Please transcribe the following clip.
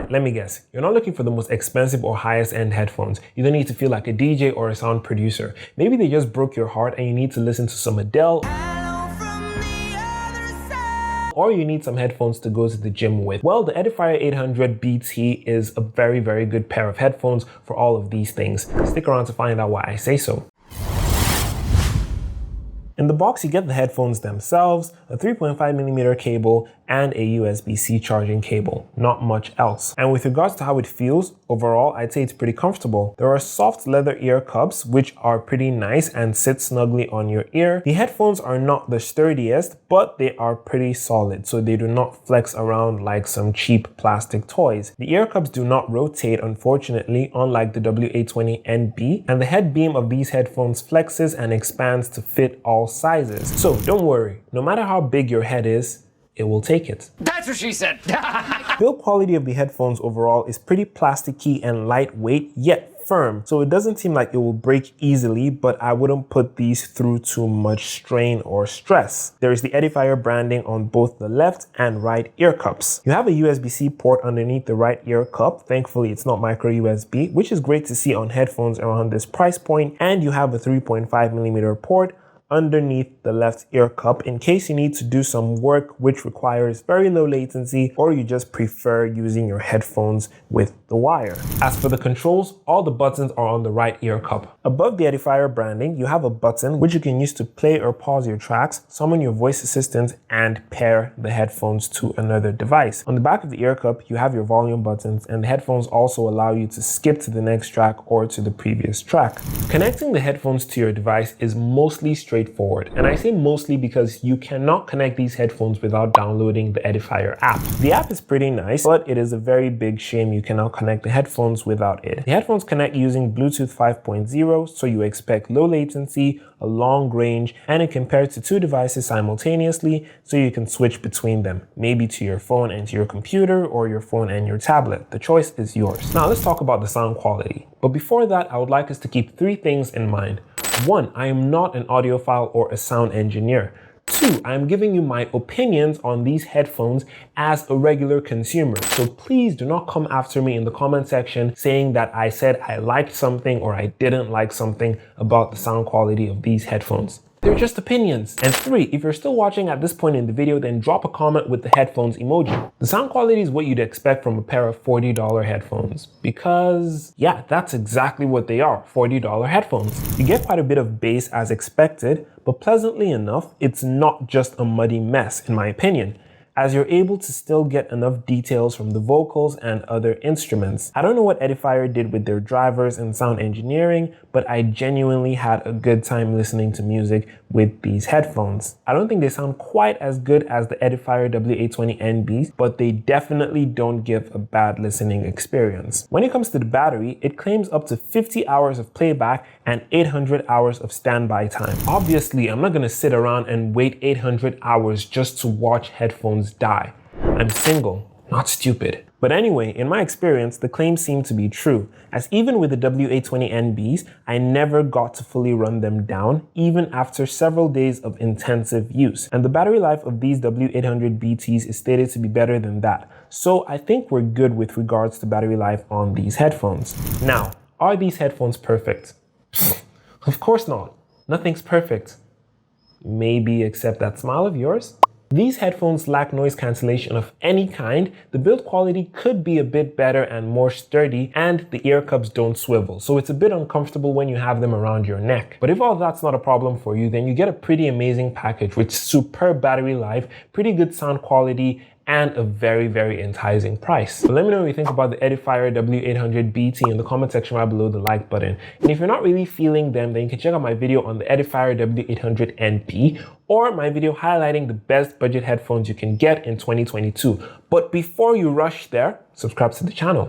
right, let me guess. You're not looking for the most expensive or highest end headphones. You don't need to feel like a DJ or a sound producer. Maybe they just broke your heart and you need to listen to some Adele. Or you need some headphones to go to the gym with. Well, the Edifier W800BT is a very, very good pair of headphones for all of these things. Stick around to find out why I say so. In the box, you get the headphones themselves, a 3.5mm cable, and a USB-C charging cable. Not much else. And with regards to how it feels, overall, I'd say it's pretty comfortable. There are soft leather ear cups, which are pretty nice and sit snugly on your ear. The headphones are not the sturdiest, but they are pretty solid, so they do not flex around like some cheap plastic toys. The ear cups do not rotate, unfortunately, unlike the W820NB, and the head beam of these headphones flexes and expands to fit all sizes. So don't worry, no matter how big your head is, it will take it. That's what she said. Build quality of the headphones overall is pretty plasticky and lightweight, yet firm. So it doesn't seem like it will break easily, but I wouldn't put these through too much strain or stress. There is the Edifier branding on both the left and right ear cups. You have a USB-C port underneath the right ear cup. Thankfully, it's not micro USB, which is great to see on headphones around this price point. And you have a 3.5mm port underneath the left ear cup in case you need to do some work which requires very low latency, or you just prefer using your headphones with the wire. As for the controls, all the buttons are on the right ear cup. Above the Edifier branding, you have a button which you can use to play or pause your tracks, summon your voice assistant, and pair the headphones to another device. On the back of the ear cup, you have your volume buttons, and the headphones also allow you to skip to the next track or to the previous track. Connecting the headphones to your device is mostly straightforward, and I say mostly because you cannot connect these headphones without downloading the Edifier app. The app is pretty nice, but it is a very big shame you cannot connect the headphones without it. The headphones connect using Bluetooth 5.0, so you expect low latency, a long range, and it compares to two devices simultaneously, so you can switch between them, maybe to your phone and to your computer, or your phone and your tablet. The choice is yours. Now let's talk about the sound quality. But before that, I would like us to keep three things in mind. 1, I am not an audiophile or a sound engineer. 2, I am giving you my opinions on these headphones as a regular consumer. So please do not come after me in the comment section saying that I said I liked something or I didn't like something about the sound quality of these headphones. They're just opinions. And 3, if you're still watching at this point in the video, then drop a comment with the headphones emoji. The sound quality is what you'd expect from a pair of $40 headphones, because yeah, that's exactly what they are, $40 headphones. You get quite a bit of bass as expected, but pleasantly enough, it's not just a muddy mess in my opinion, as you're able to still get enough details from the vocals and other instruments. I don't know what Edifier did with their drivers and sound engineering, but I genuinely had a good time listening to music with these headphones. I don't think they sound quite as good as the Edifier W820NBs, but they definitely don't give a bad listening experience. When it comes to the battery, it claims up to 50 hours of playback and 800 hours of standby time. Obviously, I'm not gonna sit around and wait 800 hours just to watch headphones die. I'm single, not stupid. But anyway, in my experience, the claims seem to be true, as even with the W820NBs, I never got to fully run them down, even after several days of intensive use. And the battery life of these W800BTs is stated to be better than that. So I think we're good with regards to battery life on these headphones. Now, are these headphones perfect? Of course not. Nothing's perfect. Maybe except that smile of yours. These headphones lack noise cancellation of any kind. The build quality could be a bit better and more sturdy, and the ear cups don't swivel, so it's a bit uncomfortable when you have them around your neck. But if all that's not a problem for you, then you get a pretty amazing package with superb battery life, pretty good sound quality, and a very, very enticing price. So let me know what you think about the Edifier W800BT in the comment section right below the like button. And if you're not really feeling them, then you can check out my video on the Edifier W800NB or my video highlighting the best budget headphones you can get in 2022. But before you rush there, subscribe to the channel.